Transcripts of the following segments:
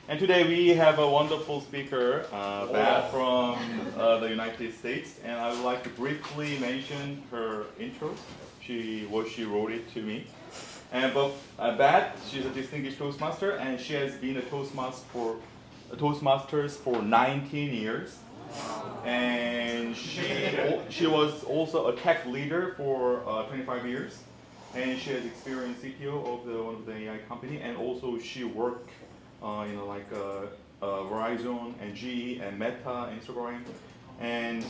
And today we have a wonderful speaker, Bett from the United States, and I would like to briefly mention her intro. She wrote it to me. But Bett, she's a distinguished Toastmaster, and she has been a Toastmasters for 19 years. And she was also a tech leader for 25 years. And she has experience CTO of one of the AI company, and also she worked Verizon and GE and Meta, Instagram, and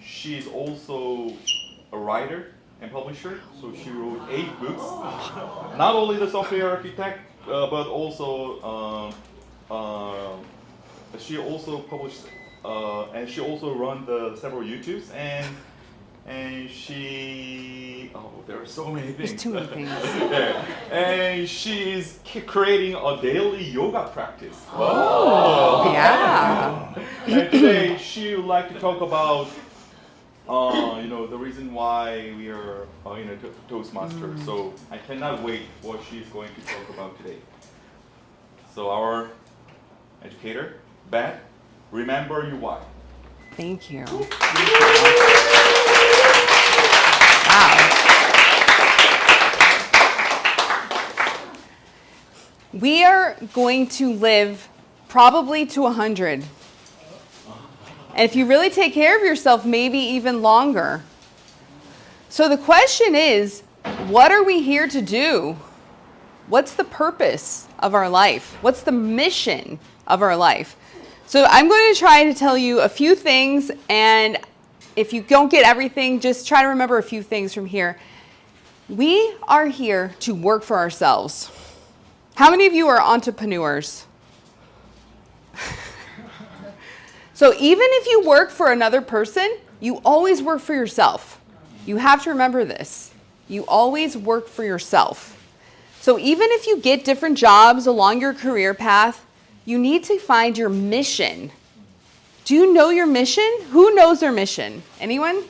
she's also a writer and publisher. So she wrote 8 books, not only the software architect, but also she also published and she also run several YouTubes and she, there are so many things. There's too many things. Yeah. And she's creating a daily yoga practice. Oh, yeah. And today she would like to talk about, the reason why we are in a Toastmaster. So I cannot wait what she's going to talk about today. So our educator, Bett, remember your why. Thank you. We are going to live probably to 100. And if you really take care of yourself, maybe even longer. So the question is, what are we here to do? What's the purpose of our life? What's the mission of our life? So I'm going to try to tell you a few things, and if you don't get everything, just try to remember a few things from here. We are here to work for ourselves. How many of you are entrepreneurs? So even if you work for another person, you always work for yourself. You have to remember this. You always work for yourself. So even if you get different jobs along your career path, you need to find your mission. Do you know your mission? Who knows their mission? Anyone?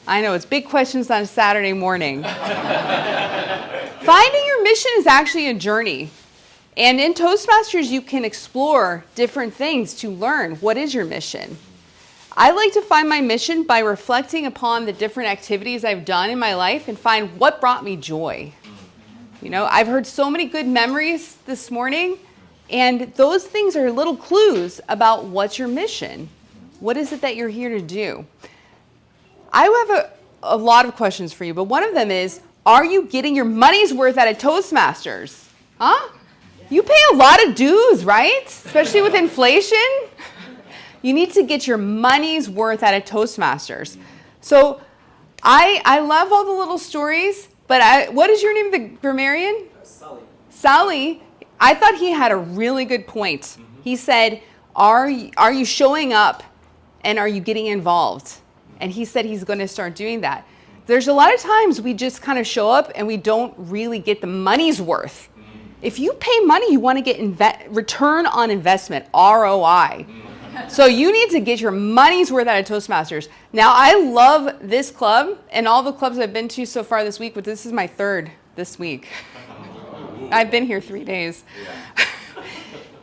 I know, it's big questions on a Saturday morning. Finding your mission is actually a journey. And in Toastmasters, you can explore different things to learn what is your mission. I like to find my mission by reflecting upon the different activities I've done in my life and find what brought me joy. I've heard so many good memories this morning, and those things are little clues about what's your mission. What is it that you're here to do? I have a lot of questions for you, but one of them is, are you getting your money's worth out of Toastmasters? Huh? You pay a lot of dues, right? Especially with inflation. You need to get your money's worth out of Toastmasters. So I love all the little stories, but what is your name, the grammarian? Sally. I thought he had a really good point. Mm-hmm. He said, are you showing up and are you getting involved? And he said he's going to start doing that. There's a lot of times we just kind of show up and we don't really get the money's worth. If you pay money, you want to get return on investment, ROI. So you need to get your money's worth out of Toastmasters. Now, I love this club and all the clubs I've been to so far this week, but this is my 3rd this week. I've been here 3 days.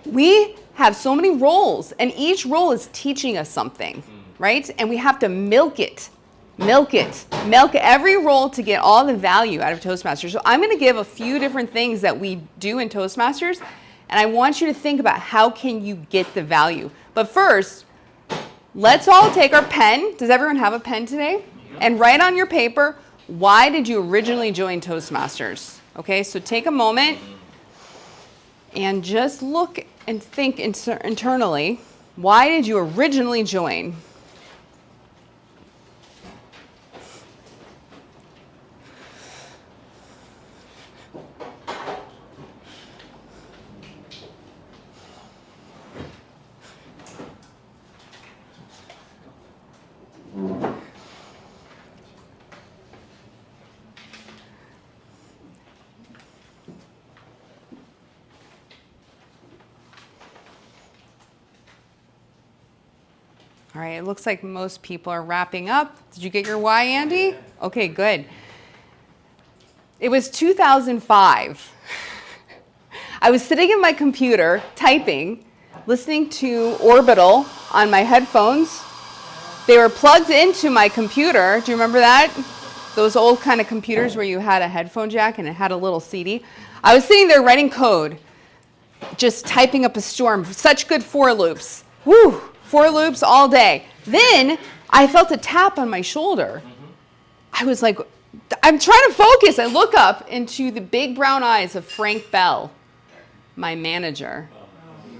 We have so many roles, and each role is teaching us something, right? And we have to milk every role to get all the value out of Toastmasters. So I'm going to give a few different things that we do in Toastmasters, and I want you to think about how can you get the value. But first, let's all take our pen. Does everyone have a pen today? And write on your paper, why did you originally join Toastmasters? Okay, so take a moment and just look and think internally, why did you originally join? All right, it looks like most people are wrapping up. Did you get your why, Andy? Okay, good. It was 2005. I was sitting in my computer, typing, listening to Orbital on my headphones. They were plugged into my computer. Do you remember that? Those old kind of computers where you had a headphone jack and it had a little CD. I was sitting there writing code, just typing up a storm. Such good for loops. Woo! For loops all day. Then I felt a tap on my shoulder. I was like, I'm trying to focus. I look up into the big brown eyes of Frank Bell, my manager.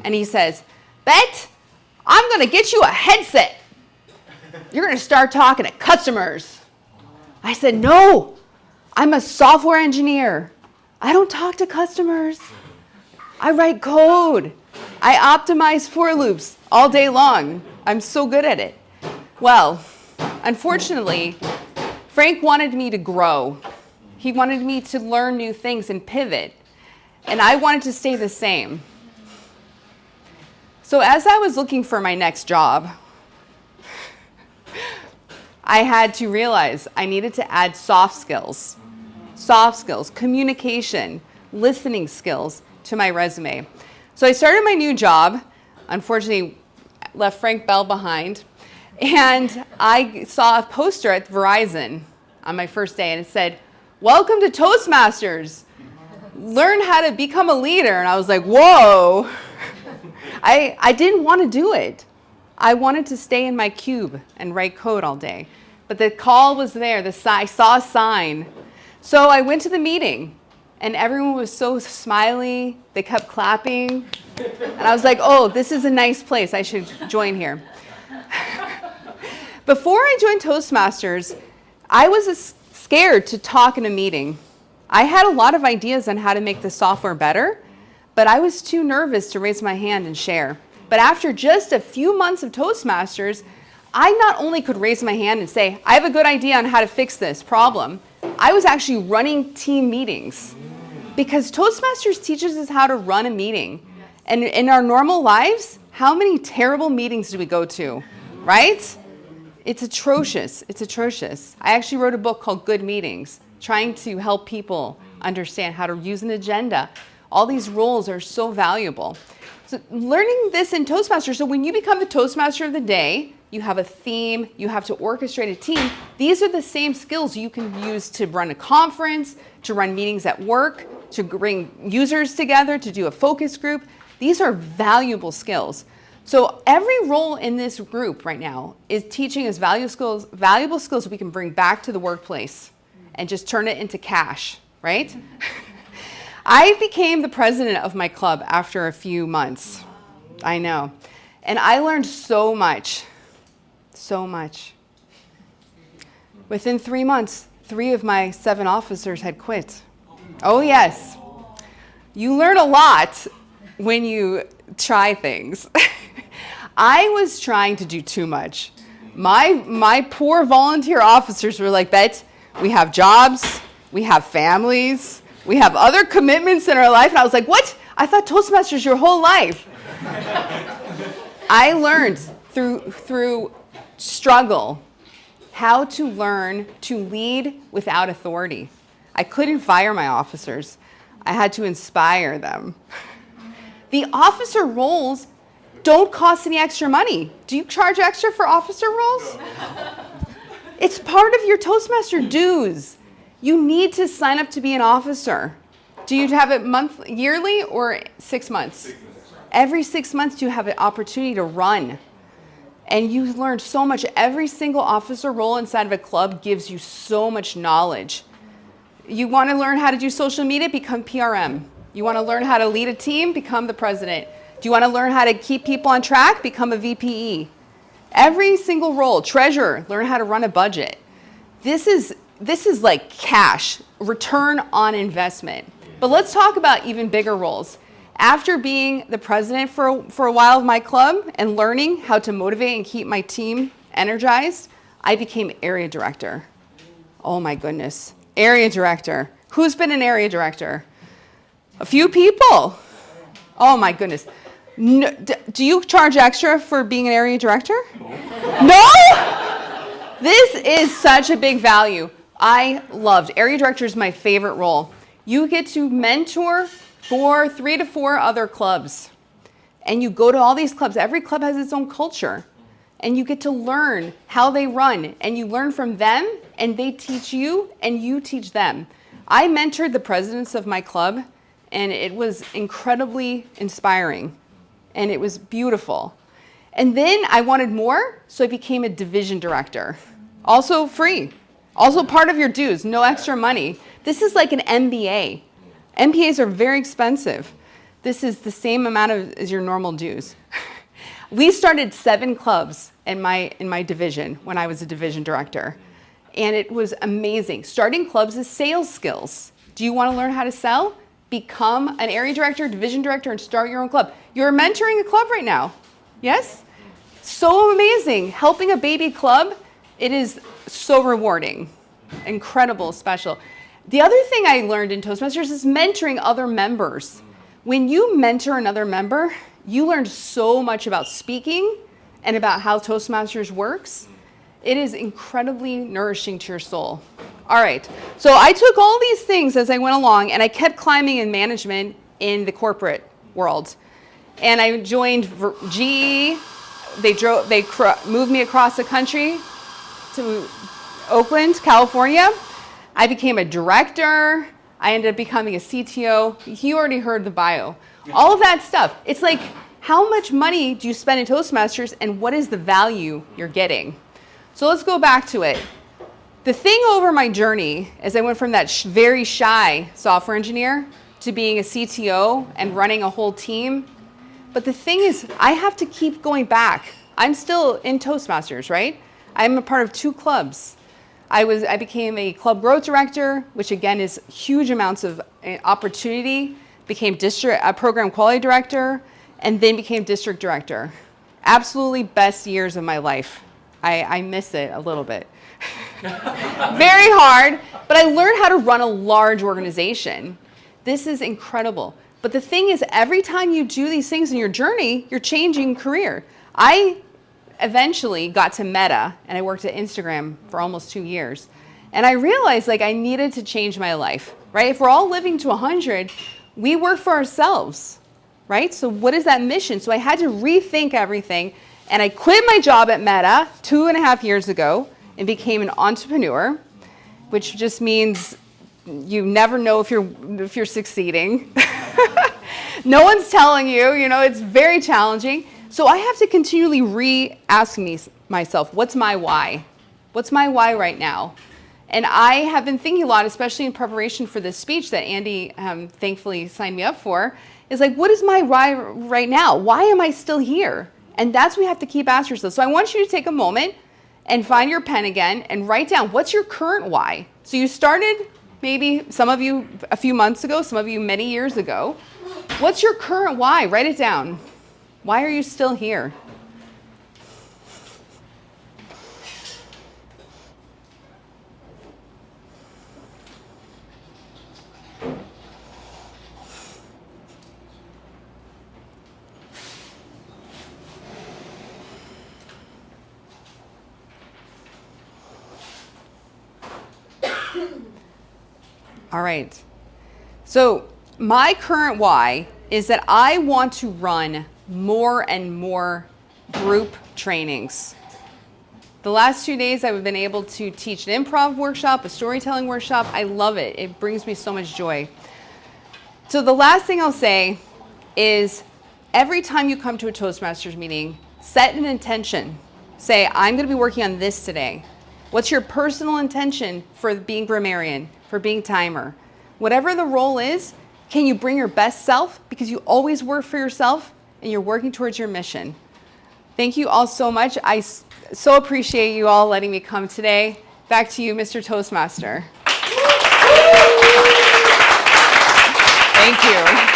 And he says, Bett, I'm going to get you a headset. You're going to start talking to customers. I said, no, I'm a software engineer. I don't talk to customers. I write code. I optimize for loops all day long. I'm so good at it. Well, unfortunately, Frank wanted me to grow. He wanted me to learn new things and pivot. And I wanted to stay the same. So as I was looking for my next job, I had to realize I needed to add soft skills, communication, listening skills to my resume. So I started my new job, unfortunately left Frank Bell behind, and I saw a poster at Verizon on my first day and it said, welcome to Toastmasters, learn how to become a leader. And I was like, whoa, I didn't want to do it. I wanted to stay in my cube and write code all day. But the call was there. I saw a sign. So I went to the meeting, and everyone was so smiley. They kept clapping. And I was like, oh, this is a nice place. I should join here. Before I joined Toastmasters, I was scared to talk in a meeting. I had a lot of ideas on how to make the software better, but I was too nervous to raise my hand and share. But after just a few months of Toastmasters, I not only could raise my hand and say, I have a good idea on how to fix this problem, I was actually running team meetings. Because Toastmasters teaches us how to run a meeting. And in our normal lives, how many terrible meetings do we go to, right? It's atrocious. It's atrocious. I actually wrote a book called Good Meetings, trying to help people understand how to use an agenda. All these roles are so valuable. So learning this in Toastmasters, so when you become the Toastmaster of the day, you have a theme, you have to orchestrate a team. These are the same skills you can use to run a conference, to run meetings at work, to bring users together, to do a focus group. These are valuable skills. So every role in this group right now is teaching us valuable skills we can bring back to the workplace and just turn it into cash, right? I became the president of my club after a few months. I know. And I learned so much. So much. Within 3 months, 3 of my 7 officers had quit. Oh, yes. You learn a lot when you try things. I was trying to do too much. My poor volunteer officers were like, Bett, we have jobs, we have families, we have other commitments in our life. And I was like, what? I thought Toastmasters your whole life. I learned through struggle how to learn to lead without authority. I couldn't fire my officers. I had to inspire them. The officer roles don't cost any extra money. Do you charge extra for officer roles? It's part of your Toastmaster dues. You need to sign up to be an officer. Do you have it yearly or 6 months? 6 months. Every 6 months you have an opportunity to run. And you learn so much. Every single officer role inside of a club gives you so much knowledge. You want to learn how to do social media? Become PRM. You want to learn how to lead a team? Become the president. Do you want to learn how to keep people on track? Become a VPE. Every single role, treasurer, learn how to run a budget. This is like cash, return on investment. But let's talk about even bigger roles. After being the president for a while of my club and learning how to motivate and keep my team energized, I became area director. Oh my goodness, area director. Who's been an area director? A few people. Oh my goodness. No, do you charge extra for being an area director? No? This is such a big value. I loved area director is my favorite role. You get to mentor 3 to 4 other clubs. And you go to all these clubs. Every club has its own culture. And you get to learn how they run. And you learn from them, and they teach you, and you teach them. I mentored the presidents of my club, and it was incredibly inspiring. And it was beautiful. And then I wanted more, so I became a division director. Also free. Also part of your dues, no extra money. This is like an MBA. MBAs are very expensive. This is the same amount as your normal dues. We started 7 clubs in my division when I was a division director. And it was amazing. Starting clubs is sales skills. Do you want to learn how to sell? Become an area director, division director, and start your own club. You're mentoring a club right now. Yes? So amazing. Helping a baby club, it is so rewarding. Incredible, special. The other thing I learned in Toastmasters is mentoring other members. When you mentor another member, you learn so much about speaking and about how Toastmasters works. It is incredibly nourishing to your soul. All right, so I took all these things as I went along, and I kept climbing in management in the corporate world. And I joined GE. They moved me across the country to Oakland, California. I became a director. I ended up becoming a CTO. You already heard the bio. All of that stuff. It's like, how much money do you spend in Toastmasters, and what is the value you're getting? So let's go back to it. The thing over my journey, as I went from that very shy software engineer to being a CTO and running a whole team, but the thing is, I have to keep going back. I'm still in Toastmasters, right? I'm a part of 2 clubs. I became a club growth director, which again is huge amounts of opportunity, became a program quality director, and then became district director. Absolutely best years of my life. I miss it a little bit. Very hard, but I learned how to run a large organization. This is incredible. But the thing is, every time you do these things in your journey, you're changing career. I eventually got to Meta, and I worked at Instagram for almost 2 years. And I realized I needed to change my life, right? If we're all living to 100, we work for ourselves, right? So what is that mission? So I had to rethink everything, and I quit my job at Meta 2.5 years ago and became an entrepreneur, which just means you never know if you're succeeding. No one's telling you, it's very challenging. So I have to continually re-ask myself, what's my why? What's my why right now? And I have been thinking a lot, especially in preparation for this speech that Andy thankfully signed me up for, is what is my why right now? Why am I still here? And that's what we have to keep asking ourselves. So I want you to take a moment and find your pen again and write down, what's your current why? So you started, maybe some of you a few months ago, some of you many years ago. What's your current why? Write it down. Why are you still here? All right. So my current why is that I want to run more and more group trainings. The last 2 days I've been able to teach an improv workshop, a storytelling workshop. I love it. It brings me so much joy. So the last thing I'll say is every time you come to a Toastmasters meeting, set an intention. Say, I'm going to be working on this today. What's your personal intention for being grammarian, for being timer? Whatever the role is, can you bring your best self? Because you always work for yourself and you're working towards your mission. Thank you all so much. I so appreciate you all letting me come today. Back to you, Mr. Toastmaster. Thank you.